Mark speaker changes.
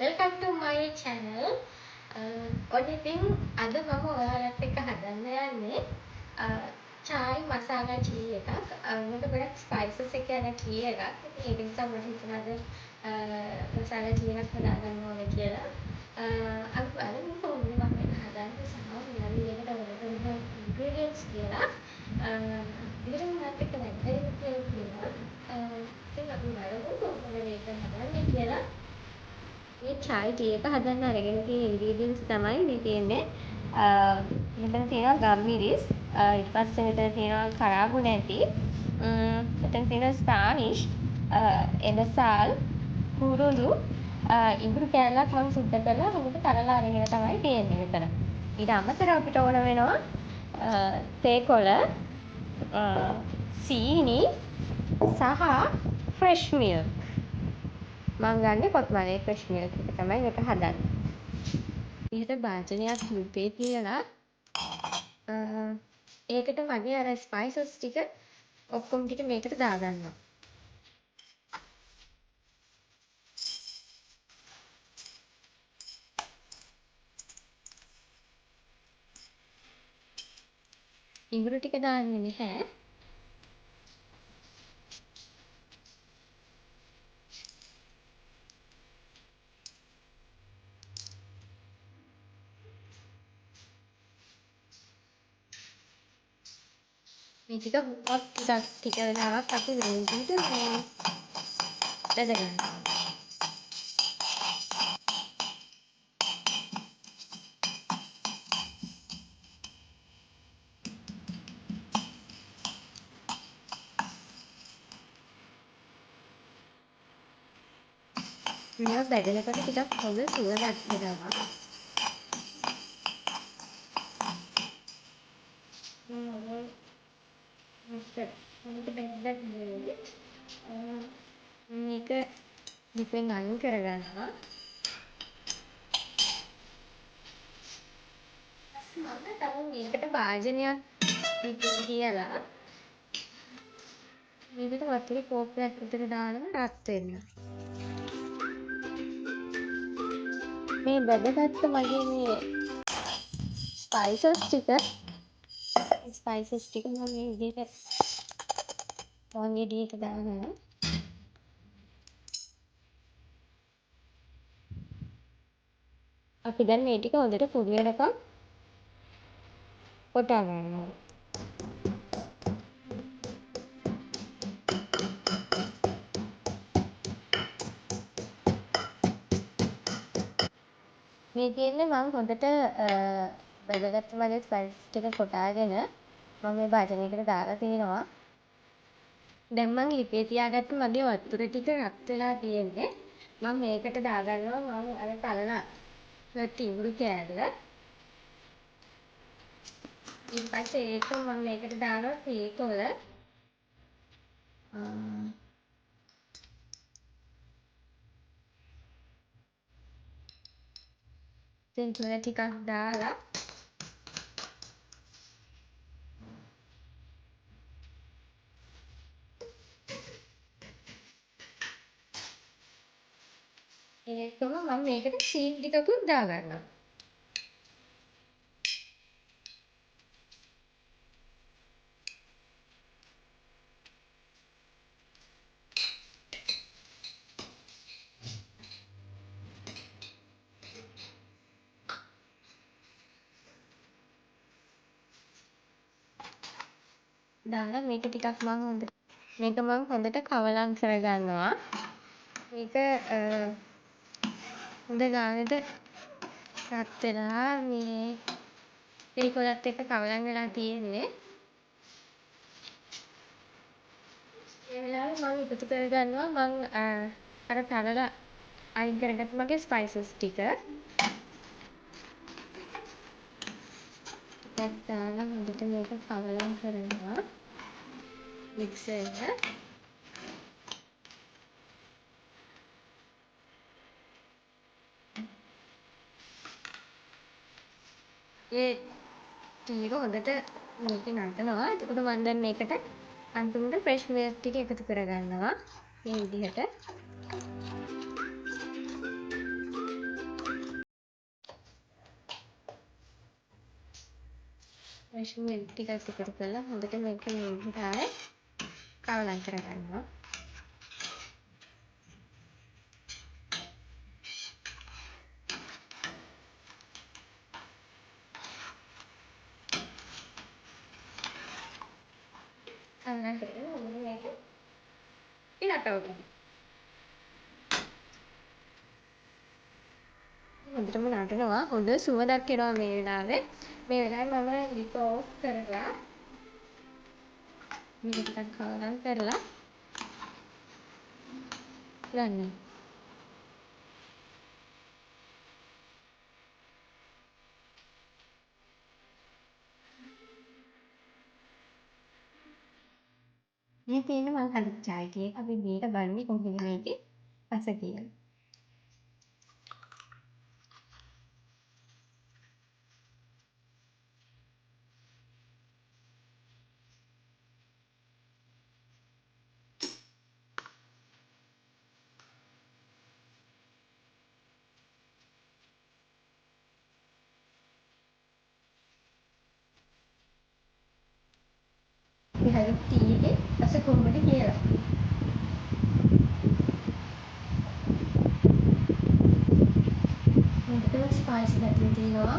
Speaker 1: Welcome to my channel. ඔන්න ඉතින් අද මම ඔයාලත් එක්ක හදන්න යන්නේ chai masala tea එකක්. මේක ගොඩක් ස්පයිසස් එක යන tea එකක්. ඒක නිසා මට හිතුණා අද masala tea එකක් හදාගන්න ඕනේ කියලා. අපි බලමු කොහොමද මම මේක හදන්නේ සහ මොනවද මේකට ඕන ingredients කියලා. ඉතින් මම එක්ක නැත්නම් කියලා. ඉතින් අපි බලමු කොහොමද මේක හදන්නේ කියලා. මේ chai tea එක හදන්න අරගෙන තියෙන ingredients තමයි මේ තියෙන්නේ. මෙතන තියෙනවා ගම්මිරිස්. ඊට පස්සේ මෙතන තියෙනවා කරාබු නැති. මෙතන තියෙනවා ස්පානිෂ්. එදසාල්, කුරුළු, ඉඟුරු කෑල්ලක් මම සුද්ද කරලා හොඳට තලලා අරගෙන තමයි තියෙන්නේ මෙතන. ඊට අමතරව අපිට ඕන වෙනවා තේකොළ, සීනි සහ fresh milk. මම ගන්නේ කොත්මලේ ෆ්‍රෙෂ් මිල්ක් එක තමයි මේක හදන්නේ. ඊට භාජනයක් ලිපේ තියලා ඒකට වගේ අර ස්පයිසස් ටික ඔක්කොම ටික මේකට දාගන්නවා. ඉඟුරු ටික දාන්නේ නැහැ. මේ ටික හුඟක් ටික වෙලාවක් අපි මේ විදිහට බෙද ගන්නවා. මේවා බෙදනකොට ටිකක් හොඳ සුවඳක් එනවා. මේක ලිපෙන් අයින් කරගන්නවා. මම තව මේකට භාජනයක් තියලා මේකට වතුර කෝප්පයක් විතර දානවා රත් වෙන්න. මේ බෙදගත්ත මගේ මේ ස්පයිසස් ටික මම මේ විදිහට වොන් ගෙඩියක දානවා. අපි දැන් මේ ටික හොඳට පුඩු වෙනකම් කොටා ගන්නවා. මේ තියෙන්නේ මම හොඳට බෙදගත්ත මගේ ස්පයිසස් ටික කොටාගෙන මම මේ භාජනයකට දාලා තිනවා. දැන් මම ලිපේ තියාගත්ත මගේ වතුර ටික රත් වෙලා තියෙන්නේ. මම මේකට දාගන්නවා මම අර තලලා ඉඟුරු කෑල්ල. ඊට පස්සේ ඒක මම මේකට දානවා තේකොළ. තේකොළ ටිකක් දාලා ඒකම මම මේකට සීනි ටිකකුත් දාගන්නවා. දාලා මේක ටිකක් මම හොඳට කවලම් කරගන්නවා. මේක හොඳ ගානට රත් වෙලා මේ තේකොළත් එක්ක කවලම් වෙලා තියෙන්නේ. ඒ වෙලාවේ මම එකතු කරගන්නවා මම අර තලලා අයින් කරගත්ත මගේ ස්පයිසස් ටික. ටිකක් දාලා හොඳට මේක කවලම් කරනවා මික්සර් එක. ඒ ටී එක හොඳට මේකෙන් අටනවා. එතකොට මම දැන් මේකට අන්තිමට ෆ්‍රෙෂ් මිල්ක් ටික එකතු කරගන්නවා මේ විදිහට. රේෂන් ටිකක් එකතු කරලා හොඳට මේක මේ විදිහට කවලම් කරගන්නවා. කවලම් කරගෙන හොඳට මේක ඉලක්කවගන්න. හොඳටම නටනවා. හොඳ සුවඳක් එනවා මේ වෙලාවේ. මේ වෙලාවේ මම ලිප ඕෆ් කරලා මේක ටිකක් කවලම් කරලා ගන්නවා. මේ තියෙන මං හදපු චායි ටික. අපි මේක බලමු කොහොමද මේකේ රස කියලා. මේ හදපු ටී එකේ රස කොහොමද කියලා. හොඳටම ස්පයිසි ගතිය තියෙනවා.